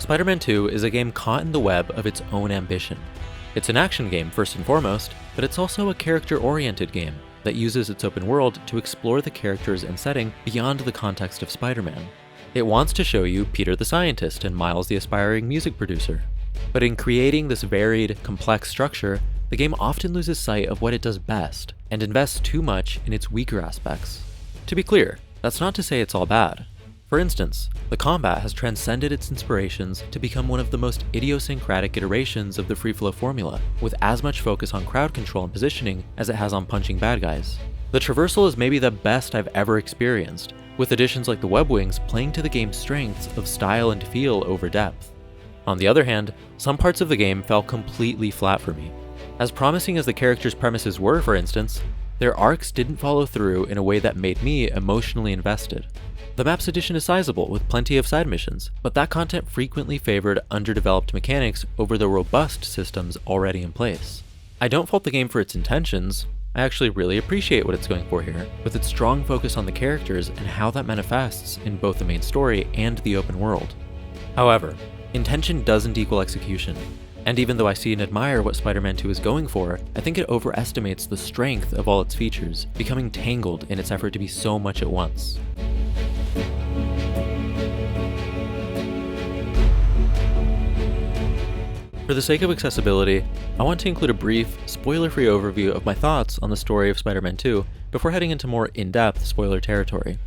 Spider-Man 2 is a game caught in the web of its own ambition. It's an action game first and foremost, but it's also a character-oriented game that uses its open world to explore the characters and setting beyond the context of Spider-Man. It wants to show you Peter the scientist and Miles the aspiring music producer. But in creating this varied, complex structure, the game often loses sight of what it does best and invests too much in its weaker aspects. To be clear, that's not to say it's all bad. For instance, the combat has transcended its inspirations to become one of the most idiosyncratic iterations of the free flow formula, with as much focus on crowd control and positioning as it has on punching bad guys. The traversal is maybe the best I've ever experienced, with additions like the web wings playing to the game's strengths of style and feel over depth. On the other hand, some parts of the game fell completely flat for me. As promising as the characters' premises were, for instance, their arcs didn't follow through in a way that made me emotionally invested. The map's addition is sizable, with plenty of side missions, but that content frequently favored underdeveloped mechanics over the robust systems already in place. I don't fault the game for its intentions. I actually really appreciate what it's going for here, with its strong focus on the characters and how that manifests in both the main story and the open world. However, intention doesn't equal execution, and even though I see and admire what Spider-Man 2 is going for, I think it overestimates the strength of all its features, becoming tangled in its effort to be so much at once. For the sake of accessibility, I want to include a brief, spoiler-free overview of my thoughts on the story of Spider-Man 2 before heading into more in-depth spoiler territory.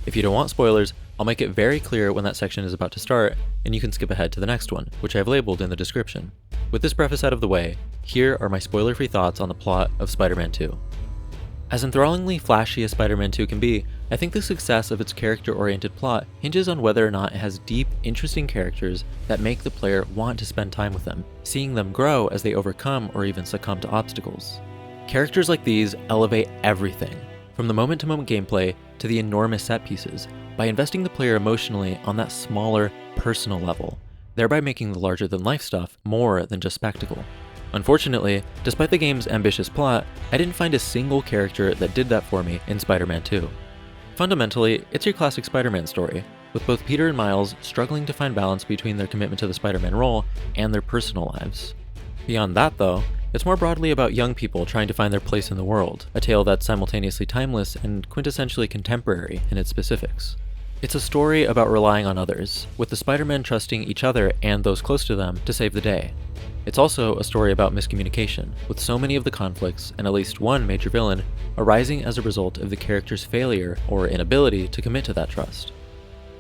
If you don't want spoilers, I'll make it very clear when that section is about to start, and you can skip ahead to the next one, which I've labeled in the description. With this preface out of the way, here are my spoiler-free thoughts on the plot of Spider-Man 2. As enthrallingly flashy as Spider-Man 2 can be, I think the success of its character-oriented plot hinges on whether or not it has deep, interesting characters that make the player want to spend time with them, seeing them grow as they overcome or even succumb to obstacles. Characters like these elevate everything, from the moment-to-moment gameplay to the enormous set pieces, by investing the player emotionally on that smaller, personal level, thereby making the larger-than-life stuff more than just spectacle. Unfortunately, despite the game's ambitious plot, I didn't find a single character that did that for me in Spider-Man 2. Fundamentally, it's your classic Spider-Man story, with both Peter and Miles struggling to find balance between their commitment to the Spider-Man role and their personal lives. Beyond that, though, it's more broadly about young people trying to find their place in the world, a tale that's simultaneously timeless and quintessentially contemporary in its specifics. It's a story about relying on others, with the Spider-Men trusting each other and those close to them to save the day. It's also a story about miscommunication, with so many of the conflicts, and at least one major villain, arising as a result of the character's failure or inability to commit to that trust.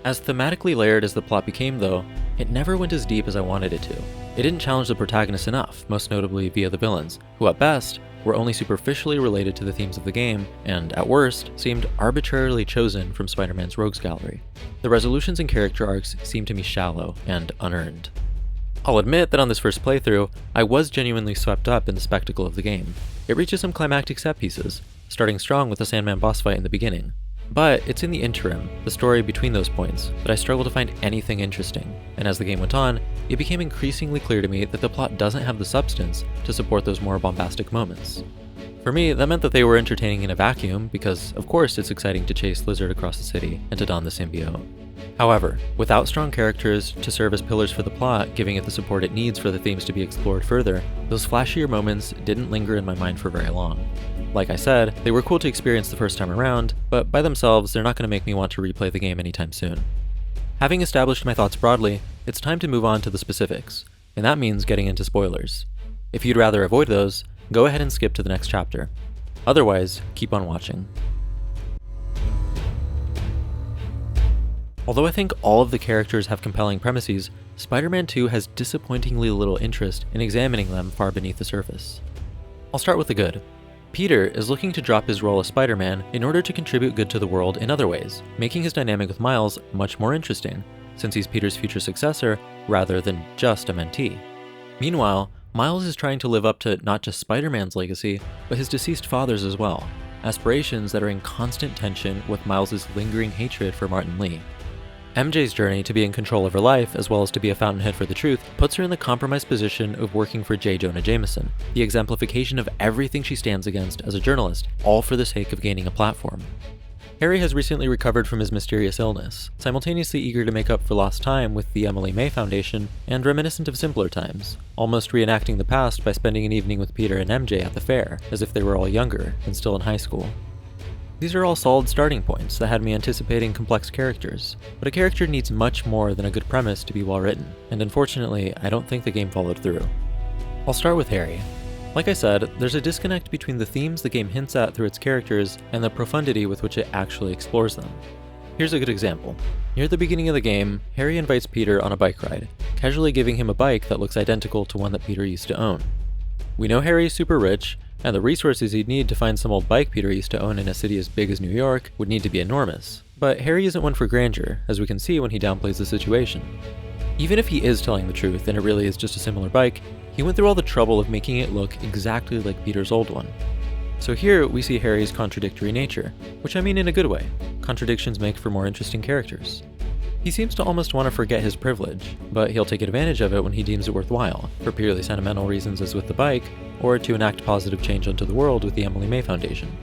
As thematically layered as the plot became, though, it never went as deep as I wanted it to. It didn't challenge the protagonist enough, most notably via the villains, who at best were only superficially related to the themes of the game, and at worst, seemed arbitrarily chosen from Spider-Man's rogues gallery. The resolutions and character arcs seemed to me shallow and unearned. I'll admit that on this first playthrough, I was genuinely swept up in the spectacle of the game. It reaches some climactic set pieces, starting strong with the Sandman boss fight in the beginning. But it's in the interim, the story between those points, that I struggled to find anything interesting, and as the game went on, it became increasingly clear to me that the plot doesn't have the substance to support those more bombastic moments. For me, that meant that they were entertaining in a vacuum, because of course it's exciting to chase Lizard across the city and to don the symbiote. However, without strong characters to serve as pillars for the plot, giving it the support it needs for the themes to be explored further, those flashier moments didn't linger in my mind for very long. Like I said, they were cool to experience the first time around, but by themselves, they're not going to make me want to replay the game anytime soon. Having established my thoughts broadly, it's time to move on to the specifics, and that means getting into spoilers. If you'd rather avoid those, go ahead and skip to the next chapter. Otherwise, keep on watching. Although I think all of the characters have compelling premises, Spider-Man 2 has disappointingly little interest in examining them far beneath the surface. I'll start with the good. Peter is looking to drop his role as Spider-Man in order to contribute good to the world in other ways, making his dynamic with Miles much more interesting, since he's Peter's future successor rather than just a mentee. Meanwhile, Miles is trying to live up to not just Spider-Man's legacy, but his deceased father's as well, aspirations that are in constant tension with Miles' lingering hatred for Martin Lee. MJ's journey to be in control of her life, as well as to be a fountainhead for the truth, puts her in the compromised position of working for J. Jonah Jameson, the exemplification of everything she stands against as a journalist, all for the sake of gaining a platform. Harry has recently recovered from his mysterious illness, simultaneously eager to make up for lost time with the Emily May Foundation, and reminiscent of simpler times, almost reenacting the past by spending an evening with Peter and MJ at the fair, as if they were all younger and still in high school. These are all solid starting points that had me anticipating complex characters, but a character needs much more than a good premise to be well written, and unfortunately, I don't think the game followed through. I'll start with Harry. Like I said, there's a disconnect between the themes the game hints at through its characters and the profundity with which it actually explores them. Here's a good example. Near the beginning of the game, Harry invites Peter on a bike ride, casually giving him a bike that looks identical to one that Peter used to own. We know Harry is super rich, and the resources he'd need to find some old bike Peter used to own in a city as big as New York would need to be enormous. But Harry isn't one for grandeur, as we can see when he downplays the situation. Even if he is telling the truth and it really is just a similar bike, he went through all the trouble of making it look exactly like Peter's old one. So here we see Harry's contradictory nature, which I mean in a good way. Contradictions make for more interesting characters. He seems to almost want to forget his privilege, but he'll take advantage of it when he deems it worthwhile, for purely sentimental reasons as with the bike, or to enact positive change onto the world with the Emily May Foundation.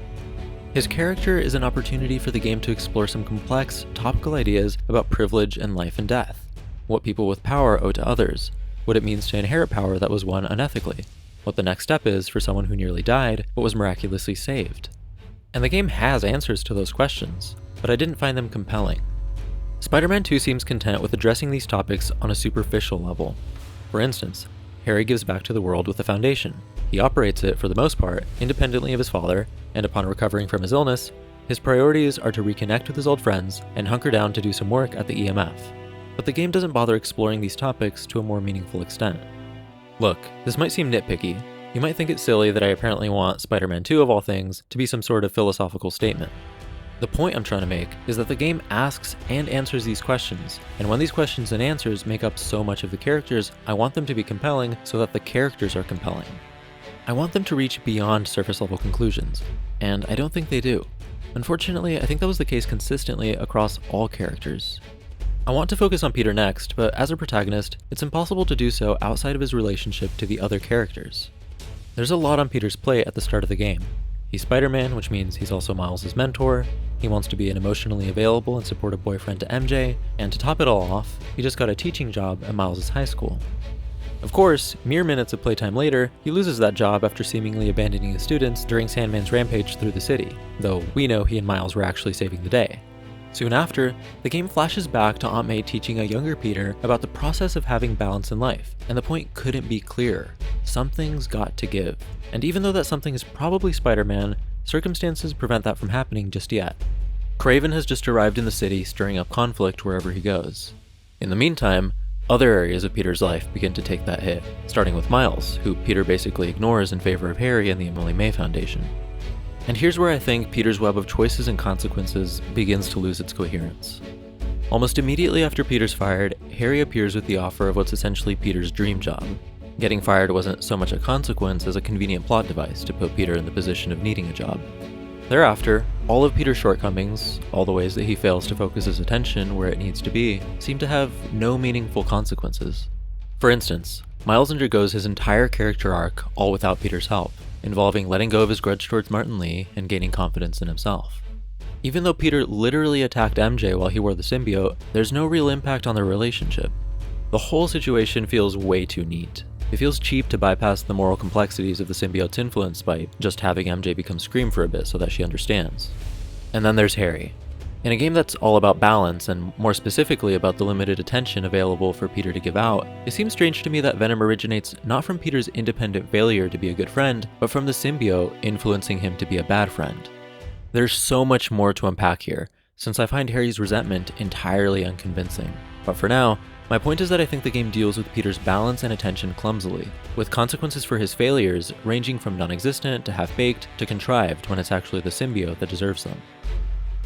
His character is an opportunity for the game to explore some complex, topical ideas about privilege and life and death, what people with power owe to others, what it means to inherit power that was won unethically, what the next step is for someone who nearly died but was miraculously saved. And the game has answers to those questions, but I didn't find them compelling. Spider-Man 2 seems content with addressing these topics on a superficial level. For instance, Harry gives back to the world with the Foundation. He operates it, for the most part, independently of his father, and upon recovering from his illness, his priorities are to reconnect with his old friends and hunker down to do some work at the EMF. But the game doesn't bother exploring these topics to a more meaningful extent. Look, this might seem nitpicky. You might think it's silly that I apparently want Spider-Man 2 of all things to be some sort of philosophical statement. The point I'm trying to make is that the game asks and answers these questions, and when these questions and answers make up so much of the characters, I want them to be compelling so that the characters are compelling. I want them to reach beyond surface level conclusions, and I don't think they do. Unfortunately, I think that was the case consistently across all characters. I want to focus on Peter next, but as a protagonist, it's impossible to do so outside of his relationship to the other characters. There's a lot on Peter's plate at the start of the game. He's Spider-Man, which means he's also Miles' mentor, he wants to be an emotionally available and supportive boyfriend to MJ, and to top it all off, he just got a teaching job at Miles' high school. Of course, mere minutes of playtime later, he loses that job after seemingly abandoning his students during Sandman's rampage through the city, though we know he and Miles were actually saving the day. Soon after, the game flashes back to Aunt May teaching a younger Peter about the process of having balance in life, and the point couldn't be clearer. Something's got to give. And even though that something is probably Spider-Man, circumstances prevent that from happening just yet. Kraven has just arrived in the city, stirring up conflict wherever he goes. In the meantime, other areas of Peter's life begin to take that hit, starting with Miles, who Peter basically ignores in favor of Harry and the Emily May Foundation. And here's where I think Peter's web of choices and consequences begins to lose its coherence. Almost immediately after Peter's fired, Harry appears with the offer of what's essentially Peter's dream job. Getting fired wasn't so much a consequence as a convenient plot device to put Peter in the position of needing a job. Thereafter, all of Peter's shortcomings, all the ways that he fails to focus his attention where it needs to be, seem to have no meaningful consequences. For instance, Miles undergoes his entire character arc all without Peter's help, involving letting go of his grudge towards Martin Lee and gaining confidence in himself. Even though Peter literally attacked MJ while he wore the symbiote, there's no real impact on their relationship. The whole situation feels way too neat. It feels cheap to bypass the moral complexities of the symbiote's influence by just having MJ become Scream for a bit so that she understands. And then there's Harry. In a game that's all about balance, and more specifically about the limited attention available for Peter to give out, it seems strange to me that Venom originates not from Peter's independent failure to be a good friend, but from the symbiote influencing him to be a bad friend. There's so much more to unpack here, since I find Harry's resentment entirely unconvincing. But for now, my point is that I think the game deals with Peter's balance and attention clumsily, with consequences for his failures ranging from non-existent to half-baked to contrived when it's actually the symbiote that deserves them.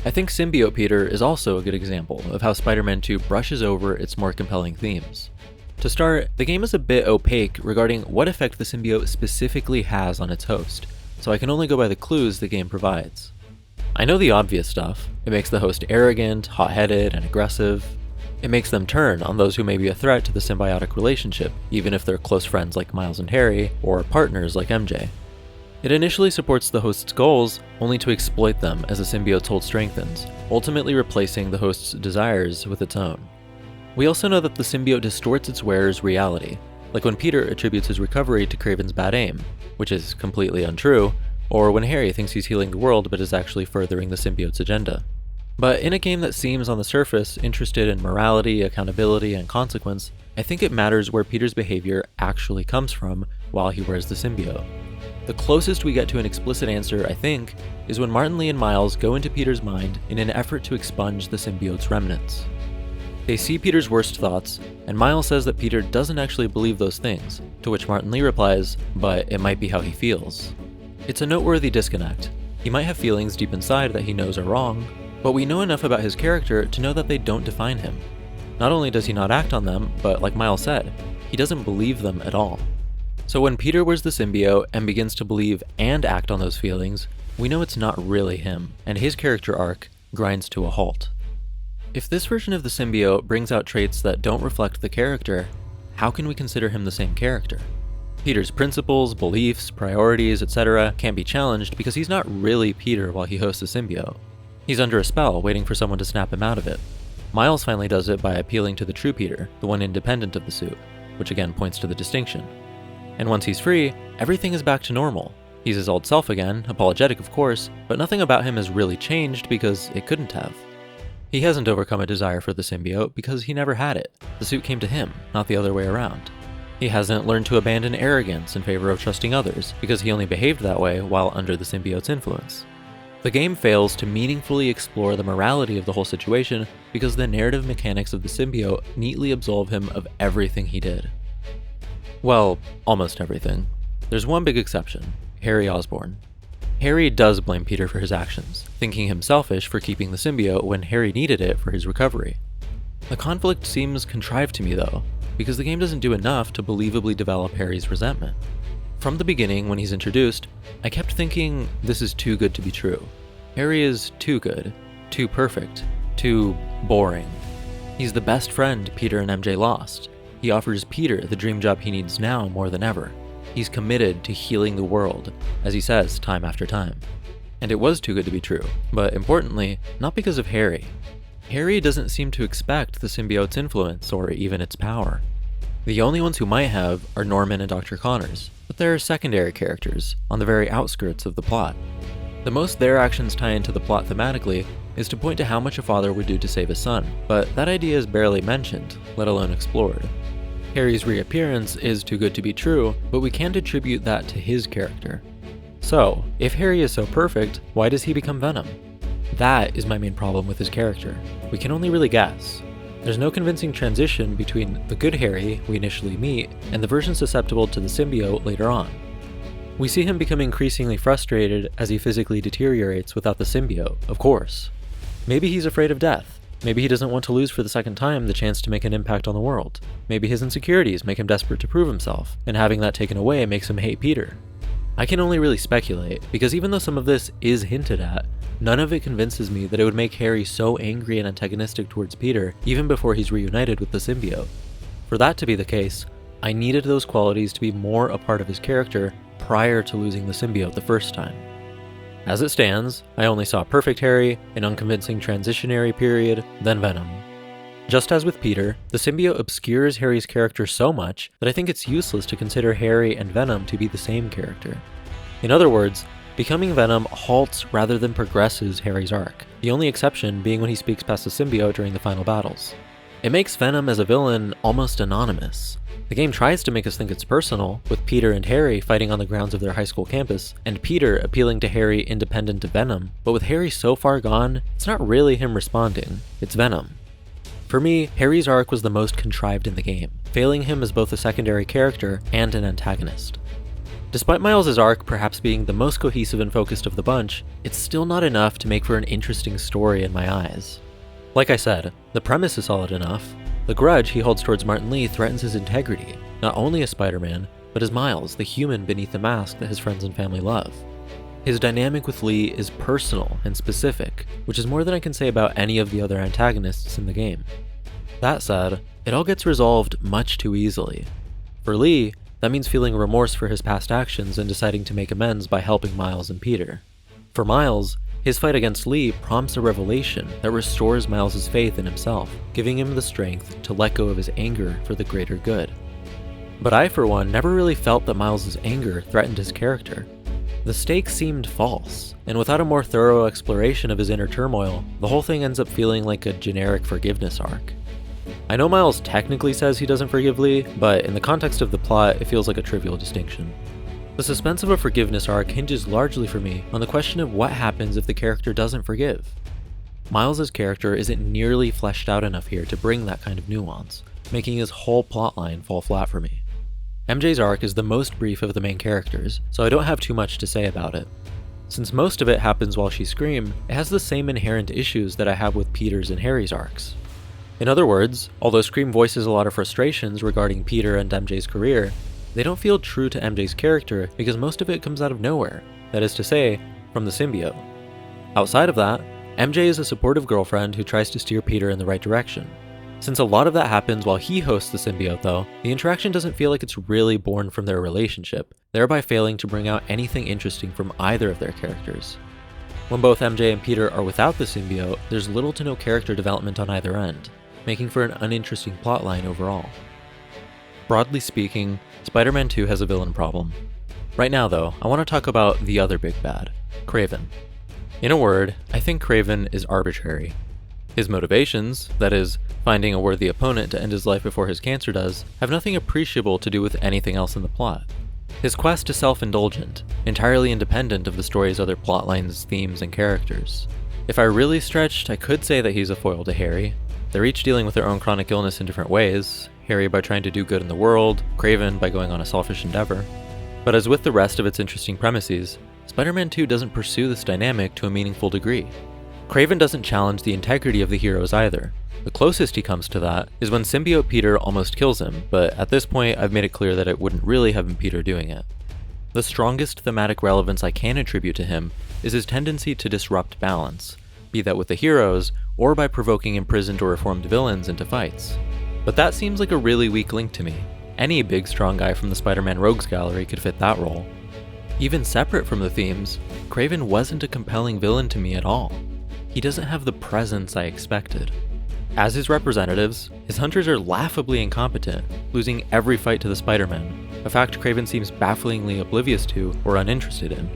I think Symbiote Peter is also a good example of how Spider-Man 2 brushes over its more compelling themes. To start, the game is a bit opaque regarding what effect the symbiote specifically has on its host, so I can only go by the clues the game provides. I know the obvious stuff. It makes the host arrogant, hot-headed, and aggressive. It makes them turn on those who may be a threat to the symbiotic relationship, even if they're close friends like Miles and Harry, or partners like MJ. It initially supports the host's goals, only to exploit them as the symbiote's hold strengthens, ultimately replacing the host's desires with its own. We also know that the symbiote distorts its wearer's reality, like when Peter attributes his recovery to Kraven's bad aim, which is completely untrue, or when Harry thinks he's healing the world but is actually furthering the symbiote's agenda. But in a game that seems on the surface interested in morality, accountability, and consequence, I think it matters where Peter's behavior actually comes from while he wears the symbiote. The closest we get to an explicit answer, I think, is when Martin Lee and Miles go into Peter's mind in an effort to expunge the symbiote's remnants. They see Peter's worst thoughts, and Miles says that Peter doesn't actually believe those things, to which Martin Lee replies, but it might be how he feels. It's a noteworthy disconnect. He might have feelings deep inside that he knows are wrong, but we know enough about his character to know that they don't define him. Not only does he not act on them, but like Miles said, he doesn't believe them at all. So when Peter wears the symbiote and begins to believe and act on those feelings, we know it's not really him, and his character arc grinds to a halt. If this version of the symbiote brings out traits that don't reflect the character, how can we consider him the same character? Peter's principles, beliefs, priorities, etc. can't be challenged because he's not really Peter while he hosts the symbiote. He's under a spell, waiting for someone to snap him out of it. Miles finally does it by appealing to the true Peter, the one independent of the suit, which again points to the distinction. And once he's free, everything is back to normal. He's his old self again, apologetic of course, but nothing about him has really changed because it couldn't have. He hasn't overcome a desire for the symbiote because he never had it. The suit came to him, not the other way around. He hasn't learned to abandon arrogance in favor of trusting others because he only behaved that way while under the symbiote's influence. The game fails to meaningfully explore the morality of the whole situation because the narrative mechanics of the symbiote neatly absolve him of everything he did. Well, almost everything. There's one big exception, Harry Osborn. Harry does blame Peter for his actions, thinking him selfish for keeping the symbiote when Harry needed it for his recovery. The conflict seems contrived to me though, because the game doesn't do enough to believably develop Harry's resentment. From the beginning, when he's introduced, I kept thinking this is too good to be true. Harry is too good, too perfect, too boring. He's the best friend Peter and MJ lost. He offers Peter the dream job he needs now more than ever. He's committed to healing the world, as he says time after time. And it was too good to be true, but importantly, not because of Harry. Harry doesn't seem to expect the symbiote's influence or even its power. The only ones who might have are Norman and Dr. Connors, but they're secondary characters, on the very outskirts of the plot. The most their actions tie into the plot thematically is to point to how much a father would do to save his son, but that idea is barely mentioned, let alone explored. Harry's reappearance is too good to be true, but we can't attribute that to his character. So, if Harry is so perfect, why does he become Venom? That is my main problem with his character. We can only really guess. There's no convincing transition between the good Harry we initially meet and the version susceptible to the symbiote later on. We see him become increasingly frustrated as he physically deteriorates without the symbiote, of course. Maybe he's afraid of death. Maybe he doesn't want to lose for the second time the chance to make an impact on the world. Maybe his insecurities make him desperate to prove himself, and having that taken away makes him hate Peter. I can only really speculate, because even though some of this is hinted at, none of it convinces me that it would make Harry so angry and antagonistic towards Peter even before he's reunited with the symbiote. For that to be the case, I needed those qualities to be more a part of his character prior to losing the symbiote the first time. As it stands, I only saw perfect Harry, an unconvincing transitionary period, then Venom. Just as with Peter, the symbiote obscures Harry's character so much that I think it's useless to consider Harry and Venom to be the same character. In other words, becoming Venom halts rather than progresses Harry's arc, the only exception being when he speaks past the symbiote during the final battles. It makes Venom as a villain almost anonymous. The game tries to make us think it's personal, with Peter and Harry fighting on the grounds of their high school campus, and Peter appealing to Harry independent of Venom, but with Harry so far gone, it's not really him responding, it's Venom. For me, Harry's arc was the most contrived in the game, failing him as both a secondary character and an antagonist. Despite Miles' arc perhaps being the most cohesive and focused of the bunch, it's still not enough to make for an interesting story in my eyes. Like I said, the premise is solid enough. The grudge he holds towards Martin Lee threatens his integrity, not only as Spider-Man, but as Miles, the human beneath the mask that his friends and family love. His dynamic with Lee is personal and specific, which is more than I can say about any of the other antagonists in the game. That said, it all gets resolved much too easily. For Lee, That means feeling remorse for his past actions and deciding to make amends by helping Miles and Peter. For Miles, his fight against Lee prompts a revelation that restores Miles' faith in himself, giving him the strength to let go of his anger for the greater good. But I, for one, never really felt that Miles' anger threatened his character. The stakes seemed false, and without a more thorough exploration of his inner turmoil, the whole thing ends up feeling like a generic forgiveness arc. I know Miles technically says he doesn't forgive Lee, but in the context of the plot, it feels like a trivial distinction. The suspense of a forgiveness arc hinges largely for me on the question of what happens if the character doesn't forgive. Miles' character isn't nearly fleshed out enough here to bring that kind of nuance, making his whole plotline fall flat for me. MJ's arc is the most brief of the main characters, so I don't have too much to say about it. Since most of it happens while she Scream, it has the same inherent issues that I have with Peter's and Harry's arcs. In other words, although Scream voices a lot of frustrations regarding Peter and MJ's career, they don't feel true to MJ's character because most of it comes out of nowhere, that is to say, from the symbiote. Outside of that, MJ is a supportive girlfriend who tries to steer Peter in the right direction. Since a lot of that happens while he hosts the symbiote though, the interaction doesn't feel like it's really born from their relationship, thereby failing to bring out anything interesting from either of their characters. When both MJ and Peter are without the symbiote, there's little to no character development on either end, making for an uninteresting plotline overall. Broadly speaking, Spider-Man 2 has a villain problem. Right now though, I want to talk about the other big bad, Kraven. In a word, I think Kraven is arbitrary. His motivations, that is, finding a worthy opponent to end his life before his cancer does, have nothing appreciable to do with anything else in the plot. His quest is self-indulgent, entirely independent of the story's other plotlines, themes, and characters. If I really stretched, I could say that he's a foil to Harry. They're each dealing with their own chronic illness in different ways, Harry by trying to do good in the world, Kraven by going on a selfish endeavor. But as with the rest of its interesting premises, Spider-Man 2 doesn't pursue this dynamic to a meaningful degree. Kraven doesn't challenge the integrity of the heroes either. The closest he comes to that is when symbiote Peter almost kills him, but at this point I've made it clear that it wouldn't really have been Peter doing it. The strongest thematic relevance I can attribute to him is his tendency to disrupt balance, be that with the heroes, or by provoking imprisoned or reformed villains into fights. But that seems like a really weak link to me. Any big strong guy from the Spider-Man Rogues Gallery could fit that role. Even separate from the themes, Kraven wasn't a compelling villain to me at all. He doesn't have the presence I expected. As his representatives, his hunters are laughably incompetent, losing every fight to the Spider-Man, a fact Kraven seems bafflingly oblivious to or uninterested in.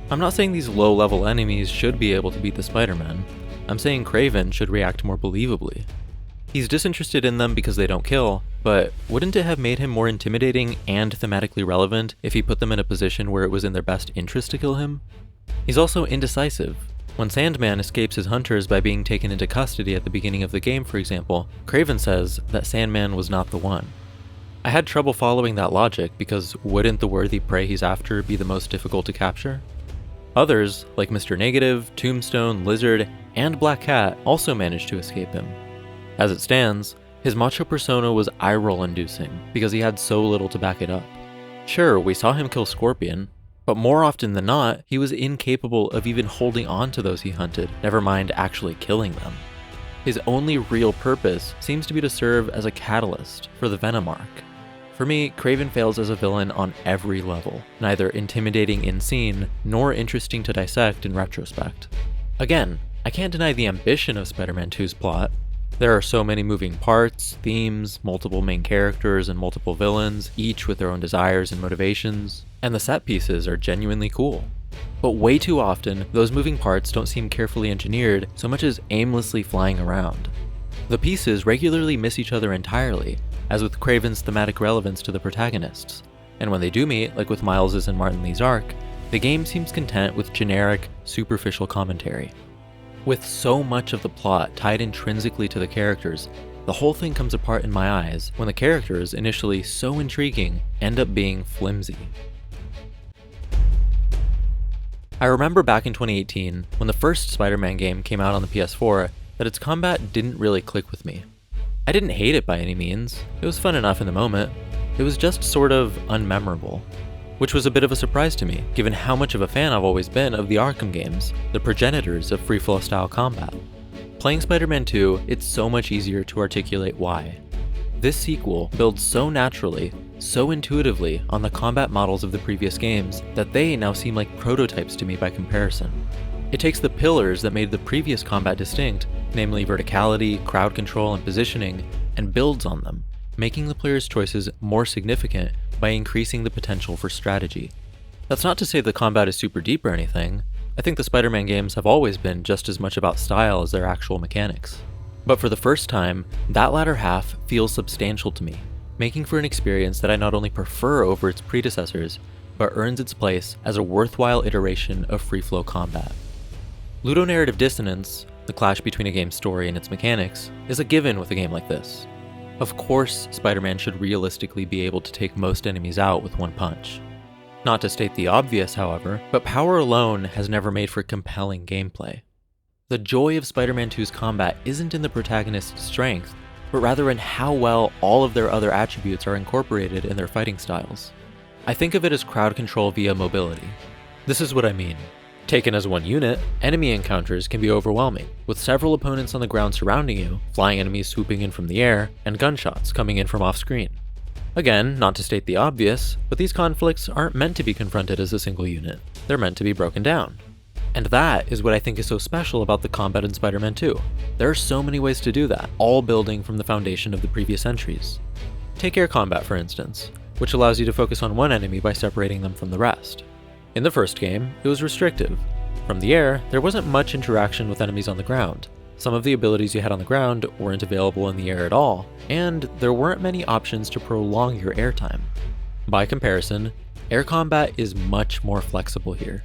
I'm not saying these low-level enemies should be able to beat the Spider-Man. I'm saying Kraven should react more believably. He's disinterested in them because they don't kill, but wouldn't it have made him more intimidating and thematically relevant if he put them in a position where it was in their best interest to kill him? He's also indecisive. When Sandman escapes his hunters by being taken into custody at the beginning of the game, for example, Kraven says that Sandman was not the one. I had trouble following that logic because wouldn't the worthy prey he's after be the most difficult to capture? Others, like Mr. Negative, Tombstone, Lizard, and Black Cat also managed to escape him. As it stands, his macho persona was eye-roll inducing because he had so little to back it up. Sure, we saw him kill Scorpion, but more often than not, he was incapable of even holding on to those he hunted, never mind actually killing them. His only real purpose seems to be to serve as a catalyst for the Venom arc. For me, Kraven fails as a villain on every level, neither intimidating in scene, nor interesting to dissect in retrospect. Again, I can't deny the ambition of Spider-Man 2's plot. There are so many moving parts, themes, multiple main characters, and multiple villains, each with their own desires and motivations, and the set pieces are genuinely cool. But way too often, those moving parts don't seem carefully engineered so much as aimlessly flying around. The pieces regularly miss each other entirely, as with Kraven's thematic relevance to the protagonists, and when they do meet, like with Miles's and Martin Lee's arc, the game seems content with generic, superficial commentary. With so much of the plot tied intrinsically to the characters, the whole thing comes apart in my eyes when the characters, initially so intriguing, end up being flimsy. I remember back in 2018, when the first Spider-Man game came out on the PS4, that its combat didn't really click with me. I didn't hate it by any means, it was fun enough in the moment, it was just sort of unmemorable. Which was a bit of a surprise to me, given how much of a fan I've always been of the Arkham games, the progenitors of free-flow style combat. Playing Spider-Man 2, it's so much easier to articulate why. This sequel builds so naturally so intuitively on the combat models of the previous games that they now seem like prototypes to me by comparison. It takes the pillars that made the previous combat distinct, namely verticality, crowd control, and positioning, and builds on them, making the player's choices more significant by increasing the potential for strategy. That's not to say the combat is super deep or anything. I think the Spider-Man games have always been just as much about style as their actual mechanics. But for the first time, that latter half feels substantial to me, making for an experience that I not only prefer over its predecessors, but earns its place as a worthwhile iteration of free-flow combat. Ludonarrative dissonance, the clash between a game's story and its mechanics, is a given with a game like this. Of course, Spider-Man should realistically be able to take most enemies out with one punch. Not to state the obvious, however, but power alone has never made for compelling gameplay. The joy of Spider-Man 2's combat isn't in the protagonist's strength, but rather in how well all of their other attributes are incorporated in their fighting styles. I think of it as crowd control via mobility. This is what I mean. Taken as one unit, enemy encounters can be overwhelming, with several opponents on the ground surrounding you, flying enemies swooping in from the air, and gunshots coming in from off-screen. Again, not to state the obvious, but these conflicts aren't meant to be confronted as a single unit. They're meant to be broken down. And that is what I think is so special about the combat in Spider-Man 2. There are so many ways to do that, all building from the foundation of the previous entries. Take air combat, for instance, which allows you to focus on one enemy by separating them from the rest. In the first game, it was restrictive. From the air, there wasn't much interaction with enemies on the ground. Some of the abilities you had on the ground weren't available in the air at all, and there weren't many options to prolong your airtime. By comparison, air combat is much more flexible here.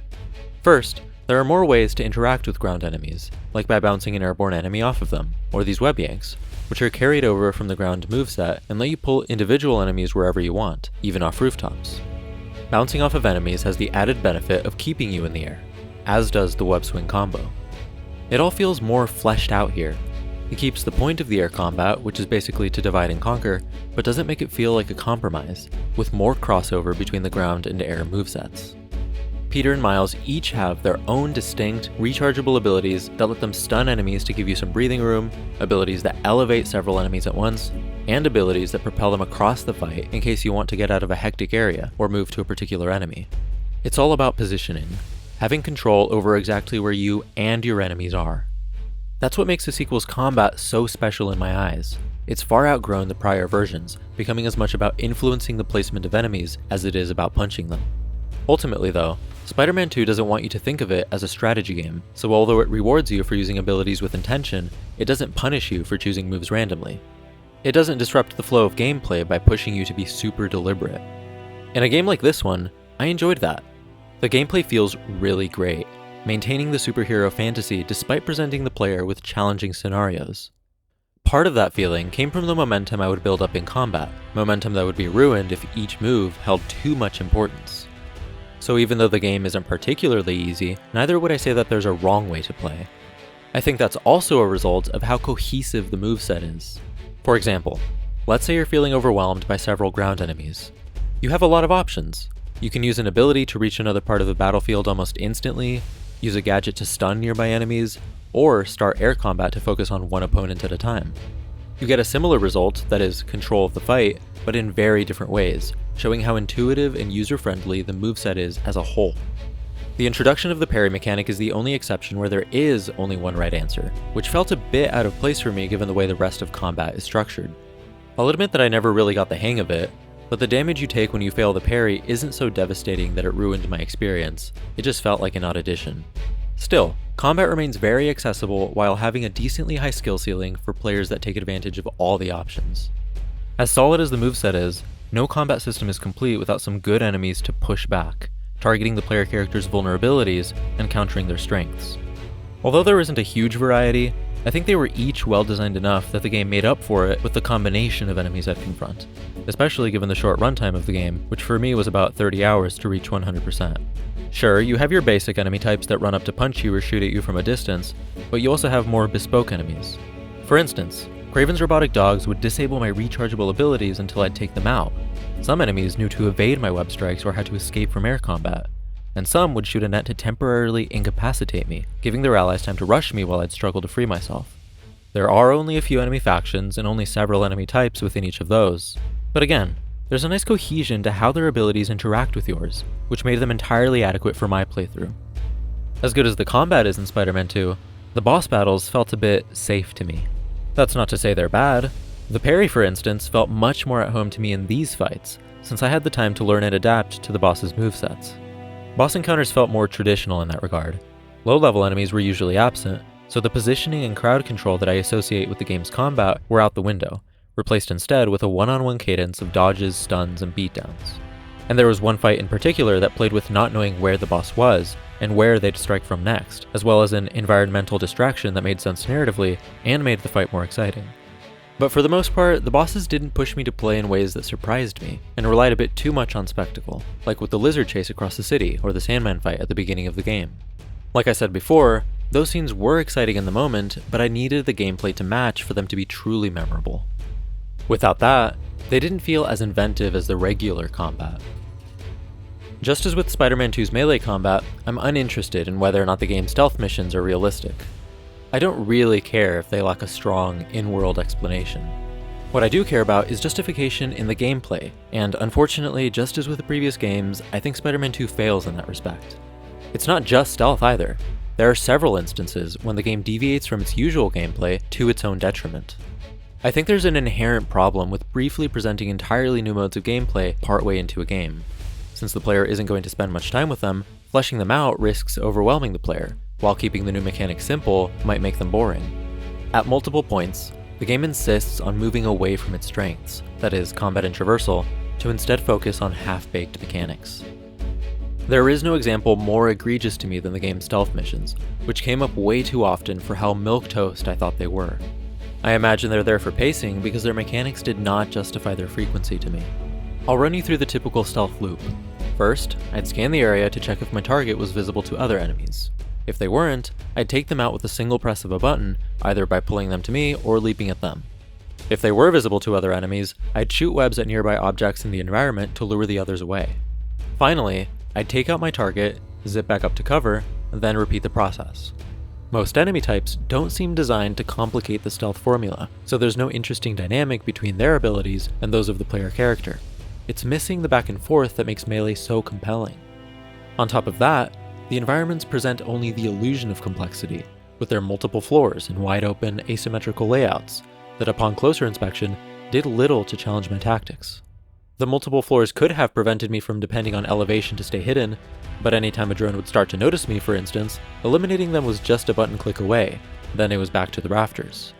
First, there are more ways to interact with ground enemies, like by bouncing an airborne enemy off of them, or these web yanks, which are carried over from the ground moveset and let you pull individual enemies wherever you want, even off rooftops. Bouncing off of enemies has the added benefit of keeping you in the air, as does the web swing combo. It all feels more fleshed out here. It keeps the point of the air combat, which is basically to divide and conquer, but doesn't make it feel like a compromise, with more crossover between the ground and air movesets. Peter and Miles each have their own distinct, rechargeable abilities that let them stun enemies to give you some breathing room, abilities that elevate several enemies at once, and abilities that propel them across the fight in case you want to get out of a hectic area or move to a particular enemy. It's all about positioning, having control over exactly where you and your enemies are. That's what makes the sequel's combat so special in my eyes. It's far outgrown the prior versions, becoming as much about influencing the placement of enemies as it is about punching them. Ultimately though, Spider-Man 2 doesn't want you to think of it as a strategy game, so although it rewards you for using abilities with intention, it doesn't punish you for choosing moves randomly. It doesn't disrupt the flow of gameplay by pushing you to be super deliberate. In a game like this one, I enjoyed that. The gameplay feels really great, maintaining the superhero fantasy despite presenting the player with challenging scenarios. Part of that feeling came from the momentum I would build up in combat, momentum that would be ruined if each move held too much importance. So even though the game isn't particularly easy, neither would I say that there's a wrong way to play. I think that's also a result of how cohesive the moveset is. For example, let's say you're feeling overwhelmed by several ground enemies. You have a lot of options. You can use an ability to reach another part of the battlefield almost instantly, use a gadget to stun nearby enemies, or start air combat to focus on one opponent at a time. You get a similar result, that is, control of the fight, but in very different ways, showing how intuitive and user-friendly the moveset is as a whole. The introduction of the parry mechanic is the only exception where there is only one right answer, which felt a bit out of place for me given the way the rest of combat is structured. I'll admit that I never really got the hang of it, but the damage you take when you fail the parry isn't so devastating that it ruined my experience, it just felt like an odd addition. Still, combat remains very accessible while having a decently high skill ceiling for players that take advantage of all the options. As solid as the moveset is, no combat system is complete without some good enemies to push back, targeting the player character's vulnerabilities and countering their strengths. Although there isn't a huge variety, I think they were each well designed enough that the game made up for it with the combination of enemies I'd confront, especially given the short runtime of the game, which for me was about 30 hours to reach 100%. Sure, you have your basic enemy types that run up to punch you or shoot at you from a distance, but you also have more bespoke enemies. For instance, Kraven's robotic dogs would disable my rechargeable abilities until I'd take them out. Some enemies knew to evade my web strikes or had to escape from air combat, and some would shoot a net to temporarily incapacitate me, giving their allies time to rush me while I'd struggle to free myself. There are only a few enemy factions and only several enemy types within each of those, but again, There's a nice cohesion to how their abilities interact with yours, which made them entirely adequate for my playthrough. As good as the combat is in Spider-Man 2, the boss battles felt a bit safe to me. That's not to say they're bad. The parry, for instance, felt much more at home to me in these fights, since I had the time to learn and adapt to the boss's movesets. Boss encounters felt more traditional in that regard. Low-level enemies were usually absent, so the positioning and crowd control that I associate with the game's combat were out the window, replaced instead with a one-on-one cadence of dodges, stuns, and beatdowns. And there was one fight in particular that played with not knowing where the boss was and where they'd strike from next, as well as an environmental distraction that made sense narratively and made the fight more exciting. But for the most part, the bosses didn't push me to play in ways that surprised me, and relied a bit too much on spectacle, like with the lizard chase across the city or the Sandman fight at the beginning of the game. Like I said before, those scenes were exciting in the moment, but I needed the gameplay to match for them to be truly memorable. Without that, they didn't feel as inventive as the regular combat. Just as with Spider-Man 2's melee combat, I'm uninterested in whether or not the game's stealth missions are realistic. I don't really care if they lack a strong, in-world explanation. What I do care about is justification in the gameplay, and unfortunately, just as with the previous games, I think Spider-Man 2 fails in that respect. It's not just stealth either. There are several instances when the game deviates from its usual gameplay to its own detriment. I think there's an inherent problem with briefly presenting entirely new modes of gameplay partway into a game. Since the player isn't going to spend much time with them, fleshing them out risks overwhelming the player, while keeping the new mechanics simple might make them boring. At multiple points, the game insists on moving away from its strengths, that is, combat and traversal, to instead focus on half-baked mechanics. There is no example more egregious to me than the game's stealth missions, which came up way too often for how milquetoast I thought they were. I imagine they're there for pacing because their mechanics did not justify their frequency to me. I'll run you through the typical stealth loop. First, I'd scan the area to check if my target was visible to other enemies. If they weren't, I'd take them out with a single press of a button, either by pulling them to me or leaping at them. If they were visible to other enemies, I'd shoot webs at nearby objects in the environment to lure the others away. Finally, I'd take out my target, zip back up to cover, and then repeat the process. Most enemy types don't seem designed to complicate the stealth formula, so there's no interesting dynamic between their abilities and those of the player character. It's missing the back and forth that makes melee so compelling. On top of that, the environments present only the illusion of complexity, with their multiple floors and wide open, asymmetrical layouts that upon closer inspection did little to challenge my tactics. The multiple floors could have prevented me from depending on elevation to stay hidden, but anytime a drone would start to notice me, for instance, eliminating them was just a button click away, then it was back to the rafters.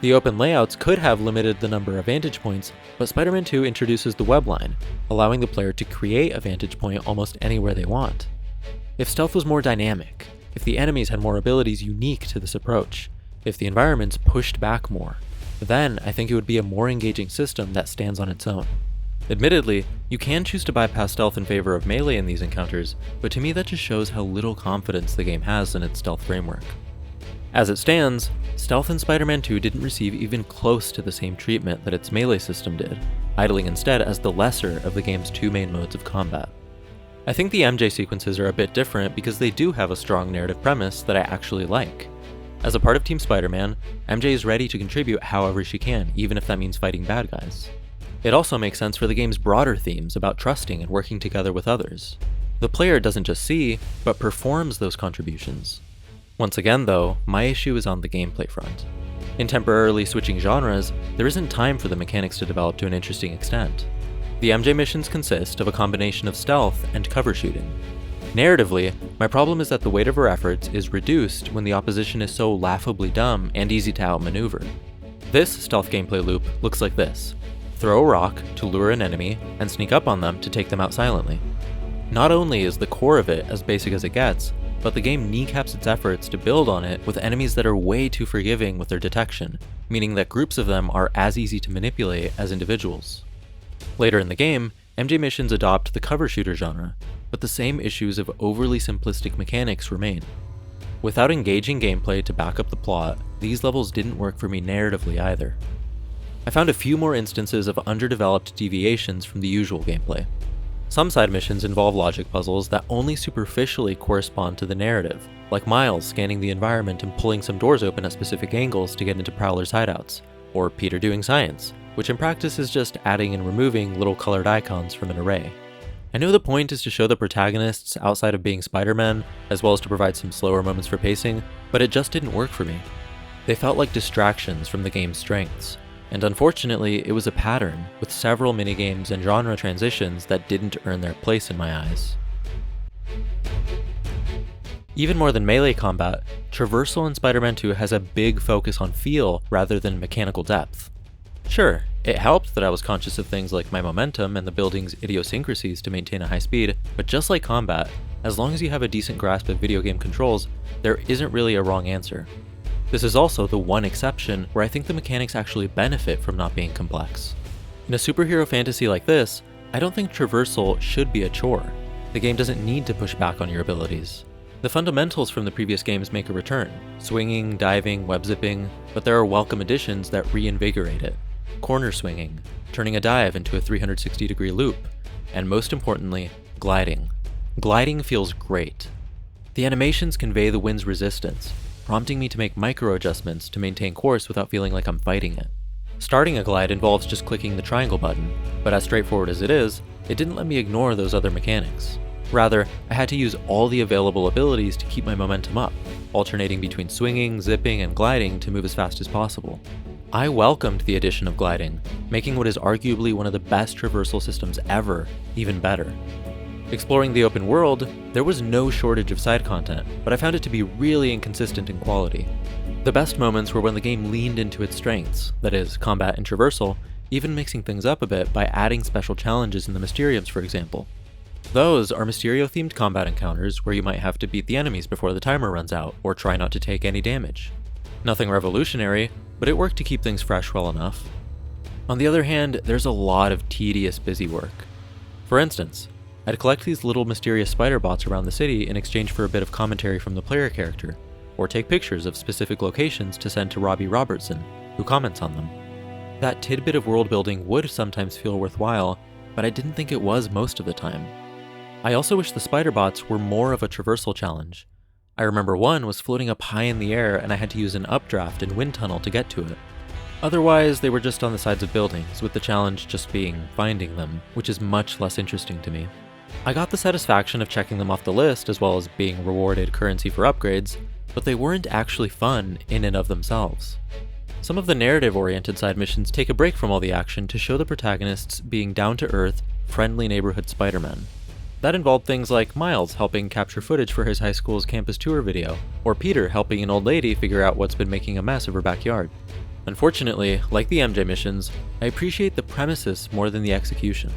The open layouts could have limited the number of vantage points, but Spider-Man 2 introduces the web line, allowing the player to create a vantage point almost anywhere they want. If stealth was more dynamic, if the enemies had more abilities unique to this approach, if the environments pushed back more, then I think it would be a more engaging system that stands on its own. Admittedly, you can choose to bypass stealth in favor of melee in these encounters, but to me that just shows how little confidence the game has in its stealth framework. As it stands, stealth in Spider-Man 2 didn't receive even close to the same treatment that its melee system did, idling instead as the lesser of the game's two main modes of combat. I think the MJ sequences are a bit different because they do have a strong narrative premise that I actually like. As a part of Team Spider-Man, MJ is ready to contribute however she can, even if that means fighting bad guys. It also makes sense for the game's broader themes about trusting and working together with others. The player doesn't just see, but performs those contributions. Once again though, my issue is on the gameplay front. In temporarily switching genres, there isn't time for the mechanics to develop to an interesting extent. The MJ missions consist of a combination of stealth and cover shooting. Narratively, my problem is that the weight of her efforts is reduced when the opposition is so laughably dumb and easy to outmaneuver. This stealth gameplay loop looks like this. Throw a rock to lure an enemy, and sneak up on them to take them out silently. Not only is the core of it as basic as it gets, but the game kneecaps its efforts to build on it with enemies that are way too forgiving with their detection, meaning that groups of them are as easy to manipulate as individuals. Later in the game, MJ missions adopt the cover shooter genre, but the same issues of overly simplistic mechanics remain. Without engaging gameplay to back up the plot, these levels didn't work for me narratively either. I found a few more instances of underdeveloped deviations from the usual gameplay. Some side missions involve logic puzzles that only superficially correspond to the narrative, like Miles scanning the environment and pulling some doors open at specific angles to get into Prowler's hideouts, or Peter doing science, which in practice is just adding and removing little colored icons from an array. I know the point is to show the protagonists outside of being Spider-Man, as well as to provide some slower moments for pacing, but it just didn't work for me. They felt like distractions from the game's strengths, and unfortunately it was a pattern, with several minigames and genre transitions that didn't earn their place in my eyes. Even more than melee combat, Traversal in Spider-Man 2 has a big focus on feel rather than mechanical depth. Sure, it helped that I was conscious of things like my momentum and the building's idiosyncrasies to maintain a high speed, but just like combat, as long as you have a decent grasp of video game controls, there isn't really a wrong answer. This is also the one exception where I think the mechanics actually benefit from not being complex. In a superhero fantasy like this, I don't think traversal should be a chore. The game doesn't need to push back on your abilities. The fundamentals from the previous games make a return, swinging, diving, web zipping, but there are welcome additions that reinvigorate it. Corner swinging, turning a dive into a 360-degree loop, and most importantly, gliding. Gliding feels great. The animations convey the wind's resistance, prompting me to make micro adjustments to maintain course without feeling like I'm fighting it. Starting a glide involves just clicking the triangle button, but as straightforward as it is, it didn't let me ignore those other mechanics. Rather, I had to use all the available abilities to keep my momentum up, alternating between swinging, zipping, and gliding to move as fast as possible. I welcomed the addition of gliding, making what is arguably one of the best traversal systems ever even better. Exploring the open world, there was no shortage of side content, but I found it to be really inconsistent in quality. The best moments were when the game leaned into its strengths, that is, combat and traversal, even mixing things up a bit by adding special challenges in the Mysteriums, for example. Those are Mysterio-themed combat encounters where you might have to beat the enemies before the timer runs out, or try not to take any damage. Nothing revolutionary, but it worked to keep things fresh well enough. On the other hand, there's a lot of tedious busy work. For instance, I'd collect these little mysterious spider bots around the city in exchange for a bit of commentary from the player character, or take pictures of specific locations to send to Robbie Robertson, who comments on them. That tidbit of world building would sometimes feel worthwhile, but I didn't think it was most of the time. I also wish the spider bots were more of a traversal challenge. I remember one was floating up high in the air and I had to use an updraft and wind tunnel to get to it. Otherwise, they were just on the sides of buildings, with the challenge just being finding them, which is much less interesting to me. I got the satisfaction of checking them off the list as well as being rewarded currency for upgrades, but they weren't actually fun in and of themselves. Some of the narrative-oriented side missions take a break from all the action to show the protagonists being down-to-earth, friendly neighborhood Spider-Men. That involved things like Miles helping capture footage for his high school's campus tour video, or Peter helping an old lady figure out what's been making a mess of her backyard. Unfortunately, like the MJ missions, I appreciate the premises more than the execution.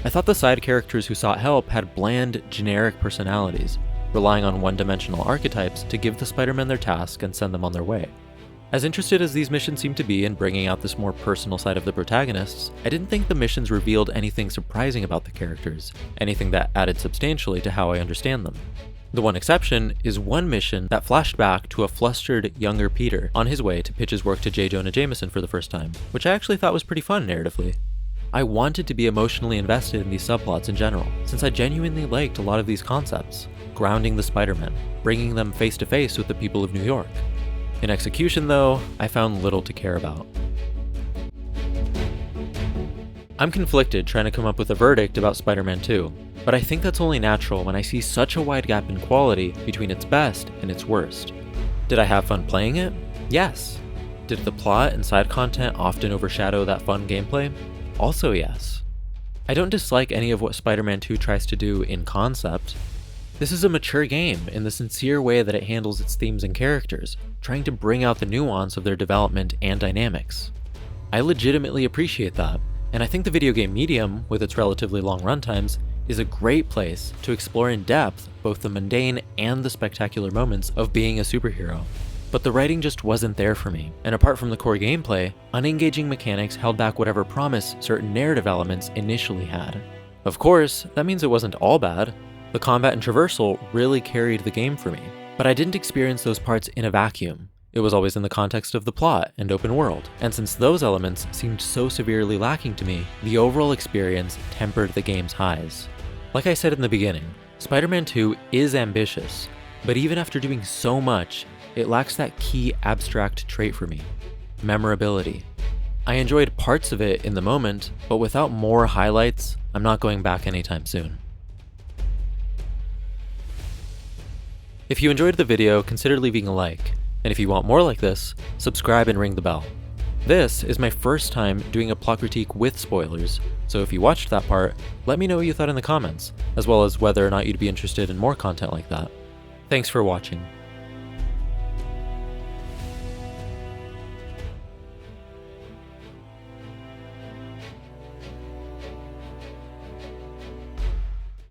I thought the side characters who sought help had bland, generic personalities, relying on one-dimensional archetypes to give the Spider-Men their task and send them on their way. As interested as these missions seem to be in bringing out this more personal side of the protagonists, I didn't think the missions revealed anything surprising about the characters, anything that added substantially to how I understand them. The one exception is one mission that flashed back to a flustered, younger Peter on his way to pitch his work to J. Jonah Jameson for the first time, which I actually thought was pretty fun narratively. I wanted to be emotionally invested in these subplots in general, since I genuinely liked a lot of these concepts, grounding the Spider-Men, bringing them face to face with the people of New York. In execution, though, I found little to care about. I'm conflicted trying to come up with a verdict about Spider-Man 2, but I think that's only natural when I see such a wide gap in quality between its best and its worst. Did I have fun playing it? Yes. Did the plot and side content often overshadow that fun gameplay? Also yes. I don't dislike any of what Spider-Man 2 tries to do in concept. This is a mature game in the sincere way that it handles its themes and characters, trying to bring out the nuance of their development and dynamics. I legitimately appreciate that, and I think the video game medium, with its relatively long runtimes, is a great place to explore in depth both the mundane and the spectacular moments of being a superhero. But the writing just wasn't there for me, and apart from the core gameplay, unengaging mechanics held back whatever promise certain narrative elements initially had. Of course, that means it wasn't all bad. The combat and traversal really carried the game for me, but I didn't experience those parts in a vacuum. It was always in the context of the plot and open world, and since those elements seemed so severely lacking to me, the overall experience tempered the game's highs. Like I said in the beginning, Spider-Man 2 is ambitious, but even after doing so much, it lacks that key abstract trait for me: memorability. I enjoyed parts of it in the moment, but without more highlights, I'm not going back anytime soon. If you enjoyed the video, consider leaving a like, and if you want more like this, subscribe and ring the bell. This is my first time doing a plot critique with spoilers, so if you watched that part, let me know what you thought in the comments, as well as whether or not you'd be interested in more content like that. Thanks for watching.